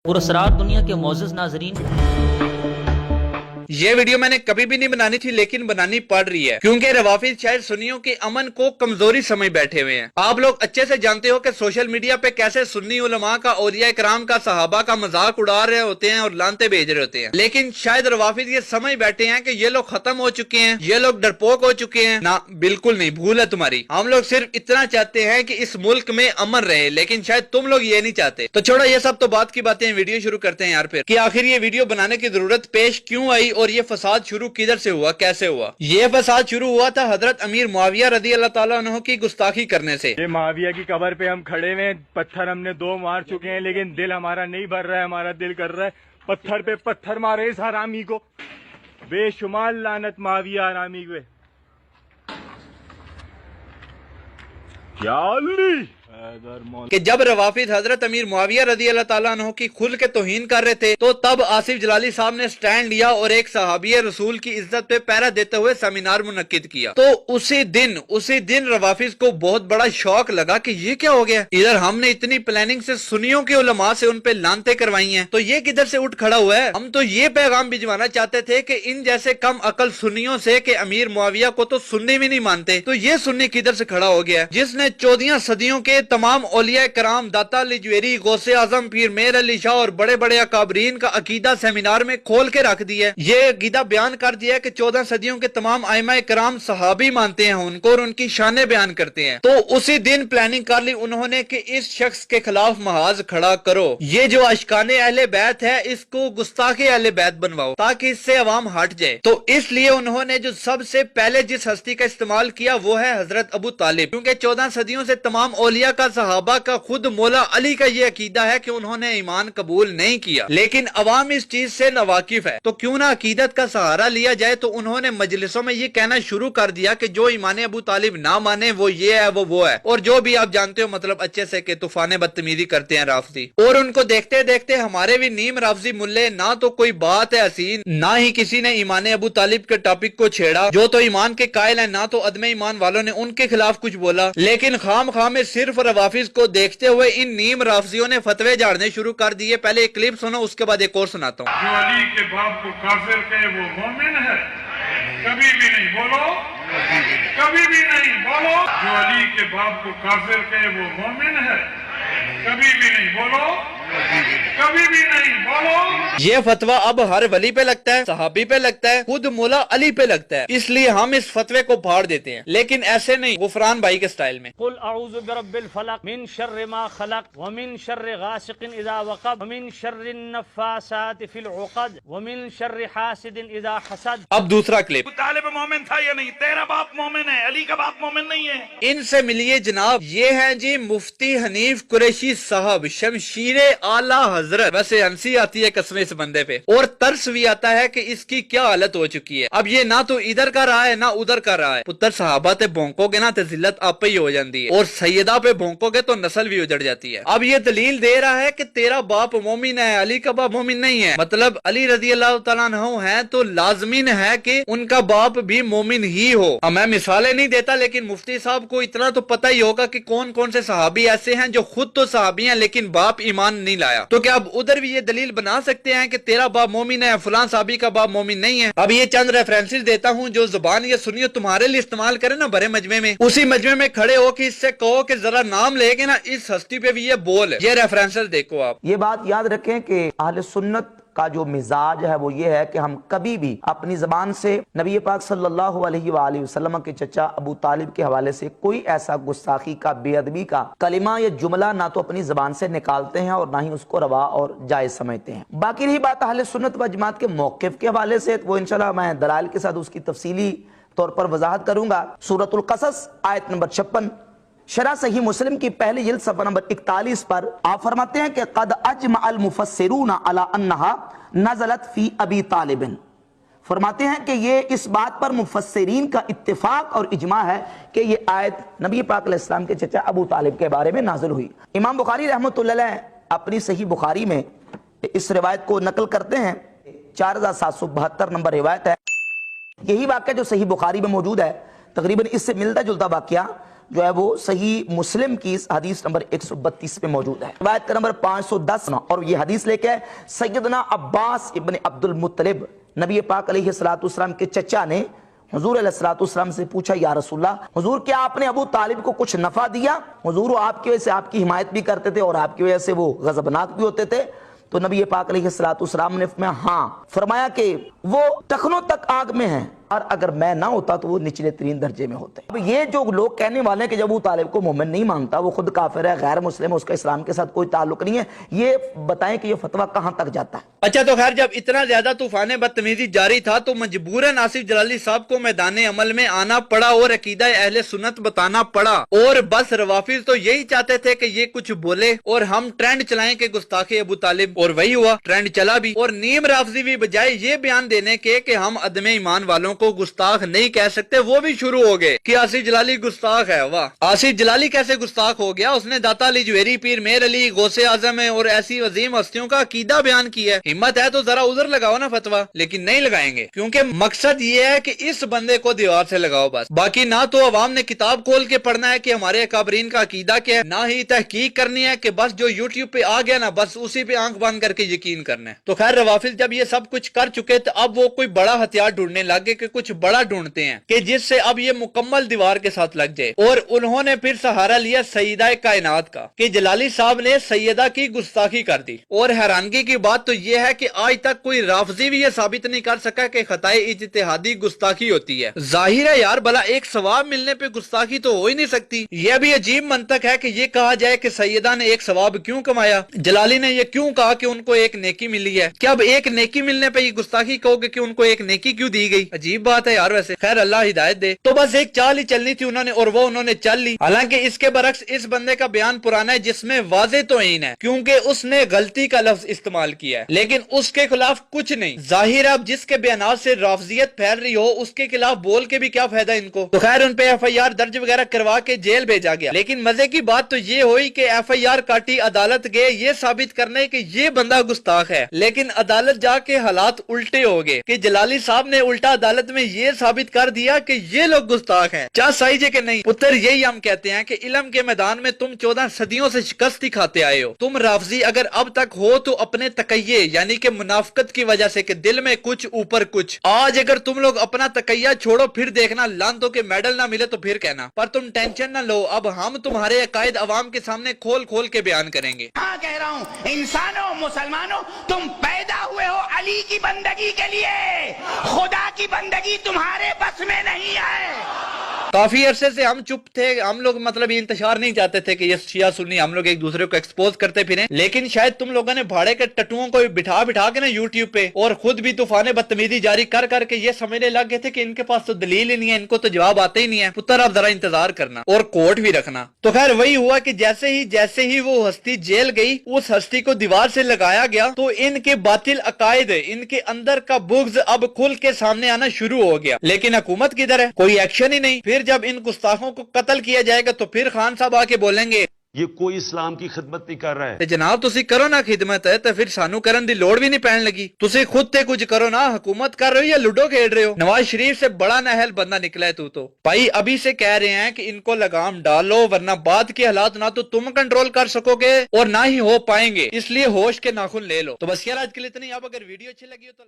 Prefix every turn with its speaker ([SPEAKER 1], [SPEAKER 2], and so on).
[SPEAKER 1] اور اسرار دنیا کے معزز ناظرین،
[SPEAKER 2] یہ ویڈیو میں نے کبھی بھی نہیں بنانی تھی لیکن بنانی پڑ رہی ہے کیونکہ روافض شاید سنیوں کے امن کو کمزوری سمجھ بیٹھے ہوئے ہیں۔ آپ لوگ اچھے سے جانتے ہو کہ سوشل میڈیا پہ کیسے سنی علماء کا، اولیاء کرام کا، صحابہ کا مذاق اڑا رہے ہوتے ہیں اور لانتے بھیج رہے ہوتے ہیں، لیکن شاید روافض یہ سمجھ بیٹھے ہیں کہ یہ لوگ ختم ہو چکے ہیں، یہ لوگ ڈرپوک ہو چکے ہیں۔ نہ، بالکل نہیں، بھول ہے تمہاری۔ ہم لوگ صرف اتنا چاہتے ہیں کہ اس ملک میں امن رہے، لیکن شاید تم لوگ یہ نہیں چاہتے۔ تو چھوڑو یہ سب، تو بات کی باتیں، ویڈیو شروع کرتے ہیں یار پھر کہ آخر یہ ویڈیو بنانے کی ضرورت پیش کیوں آئی اور یہ فساد شروع کدھر سے ہوا، کیسے ہوا؟ یہ فساد شروع ہوا تھا حضرت امیر معاویہ رضی اللہ تعالیٰ عنہ کی گستاخی کرنے سے۔
[SPEAKER 3] یہ معاویہ کی قبر پہ ہم کھڑے ہوئے ہیں، پتھر ہم نے 2 مار چکے ہیں، لیکن دل ہمارا نہیں بھر رہا ہے۔ ہمارا دل کر رہا ہے پتھر پہ پتھر مارے اس حرامی کو، بے شمار لعنت معاویہ حرامی پہ۔ یا علی
[SPEAKER 2] کہ جب روافض حضرت امیر معاویہ رضی اللہ تعالیٰ عنہ کی کھل کے توہین کر رہے تھے تو تب آصف جلالی صاحب نے سٹینڈ لیا اور ایک صحابی رسول کی عزت پہ پہرا دیتے ہوئے سیمینار منعقد کیا۔ تو اسی دن روافض کو بہت بڑا شوق لگا کہ یہ کیا ہو گیا، ادھر ہم نے اتنی پلاننگ سے سنیوں کے علماء سے ان پہ لانتے کروائی ہیں، تو یہ کدھر سے اٹھ کھڑا ہوا ہے؟ ہم تو یہ پیغام بھجوانا چاہتے تھے کہ ان جیسے کم عقل سنیوں سے کہ امیر معاویہ کو تو سنی بھی نہیں مانتے، تو یہ سنی کدھر سے کھڑا ہو گیا جس نے 14 صدیوں کے تمام اولیاء کرام، داتا علی جویری، غوث اعظم، پیر میر علی شاہ اور بڑے بڑے اکابرین کا عقیدہ سیمینار میں کھول کے رکھ دیا ہے۔ یہ عقیدہ بیان کر دیا ہے کہ 14 صدیوں کے تمام ائمہ کرام صحابی مانتے ہیں ان کو اور ان کی شانیں بیان کرتے ہیں۔ تو اسی دن پلاننگ کر لی انہوں نے کہ اس شخص کے خلاف محاذ کھڑا کرو، یہ جو اشکان اہل بیت ہے اس کو گستاخ اہل بیت بنواؤ تاکہ اس سے عوام ہٹ جائے۔ تو اس لیے انہوں نے جو سب سے پہلے جس ہستی کا استعمال کیا وہ ہے حضرت ابو طالب، کیونکہ 14 صدیوں سے تمام اولیاء کا، صحابہ کا، خود مولا علی کا یہ عقیدہ ہے کہ انہوں نے ایمان قبول نہیں کیا، لیکن عوام اس چیز سے ناواقف ہے، تو کیوں نہ عقیدت کا سہارا لیا جائے۔ تو انہوں نے مجلسوں میں یہ کہنا شروع کر دیا کہ جو ایمان ابو طالب نہ مانے وہ یہ ہے، وہ ہے، اور جو بھی آپ جانتے ہو مطلب اچھے سے کہ طوفان بدتمیزی کرتے ہیں رافضی۔ اور ان کو دیکھتے دیکھتے ہمارے بھی نیم رافضی ملے، نہ تو کوئی بات ہے حسین، نہ ہی کسی نے ایمان ابو طالب کے ٹاپک کو چھیڑا، جو تو ایمان کے قائل ہیں، نہ تو عدم ایمان والوں نے ان کے خلاف کچھ بولا، لیکن خام خام میں صرف روافض کو دیکھتے ہوئے ان نیم رافضیوں نے فتوے جھاڑنے شروع کر دیے۔ پہلے ایک کلپ سنو، اس کے بعد ایک اور سناتا ہوں۔
[SPEAKER 4] جو علی کے باپ کو کافر کہے وہ مومن ہے، کبھی بھی نہیں، بولو کبھی بھی نہیں، بولو جو علی کے باپ کو کافر کہے وہ مومن ہے، کبھی بھی نہیں، بولو کبھی بھی نہیں، بولو۔
[SPEAKER 2] یہ فتویٰ اب ہر ولی پہ لگتا ہے، صحابی پہ لگتا ہے، خود مولا علی پہ لگتا ہے، اس لیے ہم اس فتوے کو پھاڑ دیتے ہیں، لیکن ایسے نہیں، غفران بھائی کے سٹائل میں۔
[SPEAKER 5] قل اعوذ برب الفلق من شر ما خلق ومن شر غاسق اذا وقب ومن شر النفاثات في العقد ومن شر حاسد اذا حسد۔
[SPEAKER 2] اب دوسرا کلپ۔
[SPEAKER 4] طالب مومن تھا یا نہیں؟ تیرا باپ مومن ہے، علی کا باپ مومن نہیں ہے۔
[SPEAKER 2] ان سے ملیے جناب، یہ ہیں جی مفتی حنیف قریشی صاحب، شمشیر اعلی حضرت۔ ویسے ہنسی آتی ہے قسم اس بندے پہ، اور ترس بھی آتا ہے کہ اس کی کیا حالت ہو چکی ہے۔ اب یہ نہ تو ادھر کا رہا ہے نہ ادھر کا رہا ہے۔ پتر صحابہ تے بھونکو گے نا تے ذلت آپ ہی ہو جاندی ہے، اور سیدہ پہ بھونکو گے تو نسل بھی اجڑ جاتی ہے۔ اب یہ دلیل دے رہا ہے کہ تیرا باپ مومن ہے، علی کا باپ مومن نہیں ہے، مطلب علی رضی اللہ تعالیٰ عنہ ہے تو لازمین ہے کہ ان کا باپ بھی مومن ہی ہو۔ اب میں مثالیں نہیں دیتا، لیکن مفتی صاحب کو اتنا تو پتہ ہی ہوگا کہ کون کون سے صحابی ایسے ہیں جو خود تو صحابی ہیں لیکن باپ ایمان نہیں لایا۔ تو کیا اب ادھر بھی یہ دلیل بنا سکتے ہیں کہ تیرا باپ مومن ہے، فلاں صحابی کا باپ مومن نہیں ہے؟ اب یہ چند ریفرنسز دیتا ہوں جو زبان یہ سنیو تمہارے لیے استعمال کرے نا بڑے مجمع میں، اسی مجمع میں کھڑے ہو کہ اس سے کہو کہ ذرا نام لے کے نا اس ہستی پہ بھی یہ بول ہے۔ یہ ریفرنسز دیکھو آپ۔
[SPEAKER 6] یہ بات یاد رکھیں کہ اہل سنت کا جو مزاج ہے وہ یہ ہے کہ ہم کبھی بھی اپنی زبان سے نبی پاک صلی اللہ علیہ وآلہ وسلم کے چچا ابو طالب کے حوالے سے کوئی ایسا گستاخی کا، بے ادبی کا کلمہ یا جملہ نہ تو اپنی زبان سے نکالتے ہیں اور نہ ہی اس کو روا اور جائز سمجھتے ہیں۔ باقی رہی بات اہل سنت و جماعت کے موقف کے حوالے سے، وہ انشاءاللہ میں دلائل کے ساتھ اس کی تفصیلی طور پر وضاحت کروں گا۔ سورۃ القصص آیت نمبر 56، شرح صحیح مسلم کی پہلی جلد صفحہ نمبر 41 پر آپ فرماتے ہیں کہ قد اجمع المفسرون علی انها نزلت فی ابی طالب، فرماتے ہیں کہ یہ اس بات پر مفسرین کا اتفاق اور اجماع ہے کہ یہ آیت نبی پاک علیہ السلام کے چچا ابو طالب کے بارے میں نازل ہوئی۔ امام بخاری رحمۃ اللہ علیہ اپنی صحیح بخاری میں اس روایت کو نقل کرتے ہیں، 4772 نمبر روایت ہے۔ یہی واقعہ جو صحیح بخاری میں موجود ہے، تقریباً اس سے ملتا جلتا واقعہ جو ہے وہ صحیح مسلم کی حدیث نمبر 132 پہ موجود ہے. روایت کا نمبر 510 اور یہ حدیث لے کے ہے سیدنا عباس ابن عبد المطلب. نبی پاک علیہ السلام کے چچا نے حضور علیہ السلام سے پوچھا یا رسول اللہ حضور کیا آپ نے ابو طالب کو کچھ نفع دیا؟ حضور وہ آپ کی وجہ سے آپ کی حمایت بھی کرتے تھے اور آپ کی وجہ سے وہ غضبناک بھی ہوتے تھے. تو نبی پاک علیہ السلام نے فرمایا ہاں. فرمایا کہ وہ ٹخنوں تک آگ میں ہیں اور اگر میں نہ ہوتا تو وہ نچلے ترین درجے میں ہوتے. اب یہ جو لوگ کہنے والے ہیں کہ جب ابو طالب کو مومن نہیں مانتا وہ خود کافر ہے غیر مسلم ہے اس کا اسلام کے ساتھ کوئی تعلق نہیں ہے, یہ بتائیں کہ یہ فتویٰ کہاں تک جاتا ہے؟
[SPEAKER 2] اچھا تو خیر جب اتنا زیادہ طوفان بدتمیزی جاری تھا تو مجبوراً آصف جلالی صاحب کو میدان عمل میں آنا پڑا اور عقیدہ اہل سنت بتانا پڑا. اور بس روافظ تو یہی چاہتے تھے کہ یہ کچھ بولے اور ہم ٹرینڈ چلائیں کہ گستاخی ابو طالب, اور وہی ہوا, ٹرینڈ چلا بھی. اور نیم رافضی بھی بجائے یہ بیان دینے کے کہ ہم عدم ایمان والوں کو گستاخ نہیں کہہ سکتے وہ بھی شروع ہو گئے کہ آصف جلالی گستاخ ہے. واہ, آصف جلالی کیسے گستاخ ہو گیا؟ اس نے داتا علی جویری, پیر میر علی, غوث اعظم اور ایسی عظیم ہستیوں کا عقیدہ بیان کیا ہے. ہمت ہے تو ذرا ادھر لگاؤ نا فتویٰ, لیکن نہیں لگائیں گے کیونکہ مقصد یہ ہے کہ اس بندے کو دیوار سے لگاؤ بس. باقی نہ تو عوام نے کتاب کھول کے پڑھنا ہے کہ ہمارے اکابرین کا عقیدہ کیا ہے, نہ ہی تحقیق کرنی ہے کہ بس جو یوٹیوب پہ آ گیا نا بس اسی پہ آنکھ بند کر کے یقین کرنا ہے. تو خیر روافظ جب یہ سب کچھ کر چکے تو اب وہ کوئی بڑا ہتھیار ڈھونڈنے لگے کہ کچھ بڑا ڈھونڈتے ہیں کہ جس سے اب یہ مکمل دیوار کے ساتھ لگ جائے. اور انہوں نے پھر سہارا لیا سیدہ کائنات کا کہ جلالی صاحب نے سیدہ کی گستاخی کر دی. اور حیرانگی کی بات تو یہ ہے کہ آج تک کوئی رافضی بھی یہ ثابت نہیں کر سکا کہ خطائے اجتہادی گستاخی ہوتی ہے. ظاہر ہے یار بھلا ایک ثواب ملنے پہ گستاخی تو ہو ہی نہیں سکتی. یہ بھی عجیب منطق ہے کہ یہ کہا جائے کہ سیدہ نے ایک ثواب کیوں کمایا, جلالی نے یہ کیوں کہا کہ ان کو ایک نیکی ملی ہے. کیا اب ایک نیکی ملنے پہ یہ گستاخی کہو گے کہ ان کو ایک نیکی کیوں دی گئی؟ عجیب بات ہے یار. ویسے خیر اللہ ہدایت دے. تو بس ایک چال ہی چلنی تھی انہوں نے اور وہ انہوں نے چل لی. حالانکہ اس کے برعکس اس بندے کا بیان پرانا ہے جس میں واضح توہین ہے کیونکہ اس نے غلطی کا لفظ استعمال کیا ہے, لیکن اس کے خلاف کچھ نہیں. ظاہر اب جس کے بیانات سے رافضیت پھیل رہی ہو اس کے خلاف بول کے بھی کیا فائدہ ان کو. تو خیر ان پہ ایف آئی آر درج وغیرہ کروا کے جیل بھیجا گیا. لیکن مزے کی بات تو یہ ہوئی کہ ایف آئی آر کاٹی, عدالت گئے یہ ثابت کرنے کہ یہ بندہ گستاخ ہے, لیکن عدالت جا کے حالات الٹے ہو گئے کہ جلالی صاحب نے الٹا عدالت میں یہ ثابت کر دیا کہ یہ لوگ گستاخ ہیں. چاہ صحیح جے کہ نہیں پتر, یہی ہم کہتے ہیں کہ علم کے میدان میں تم 14 صدیوں سے شکست ہی کھاتے آئے ہو. تم رافضی اگر اب تک ہو تو اپنے تقیے یعنی کہ منافقت کی وجہ سے کہ دل میں کچھ اوپر کچھ. آج اگر تم لوگ اپنا تقیہ چھوڑو پھر دیکھنا لانتوں کے میڈل نہ ملے تو پھر کہنا. پر تم ٹینشن نہ لو, اب ہم تمہارے عقائد عوام کے سامنے کھول کھول کے بیان کریں گے.
[SPEAKER 7] ہاں کہہ رہا ہوں انسانوں مسلمانوں تم پیدا ہوئے ہو علی کی بندگی کے لیے, خدا کی بندگی تمہارے بس میں نہیں ہے.
[SPEAKER 2] کافی عرصے سے ہم چپ تھے, ہم لوگ مطلب یہ انتشار نہیں چاہتے تھے کہ یہ شیعہ سنی ہم لوگ ایک دوسرے کو ایکسپوز کرتے پھریں, لیکن شاید تم لوگوں نے بھاڑے کے ٹٹوؤں کو بٹھا کے نا یوٹیوب پہ اور خود بھی طوفان بدتمیزی جاری کر کے یہ سمجھنے لگ گئے تھے کہ ان کے پاس تو دلیل ہی نہیں ہے, ان کو تو جواب آتے ہی نہیں ہے. پتر آپ ذرا انتظار کرنا اور کوٹ بھی رکھنا. تو خیر وہی ہوا کہ جیسے ہی وہ ہستی جیل گئی اس ہستی کو دیوار سے لگایا گیا تو ان کے باطل عقائد, ان کے اندر کا بغض اب کھل کے سامنے آنا شروع ہو گیا. لیکن حکومت کدھر ہے, کوئی ایکشن ہی نہیں. پھر جب ان گستاخوں کو قتل کیا جائے گا تو پھر خان صاحب آ کے بولیں گے
[SPEAKER 8] یہ کوئی اسلام کی خدمت نہیں کر رہا ہے.
[SPEAKER 2] جناب تسی کرو نا خدمت ہے تو پھر سانو کرن دی لوڑ بھی نہیں پہن لگی. تسی خود تے کچھ کرو نا, حکومت کر رہے ہو یا لوڈو کھیل رہے ہو. نواز شریف سے بڑا نااہل بندہ نکلا ہے تو بھائی ابھی سے کہہ رہے ہیں کہ ان کو لگام ڈالو ورنہ بعد کے حالات نہ تو تم کنٹرول کر سکو گے اور نہ ہی ہو پائیں گے, اس لیے ہوش کے ناخن لے لو. تو بس یار آج کے لیے اتنی. اب اگر ویڈیو اچھی لگی ہو تو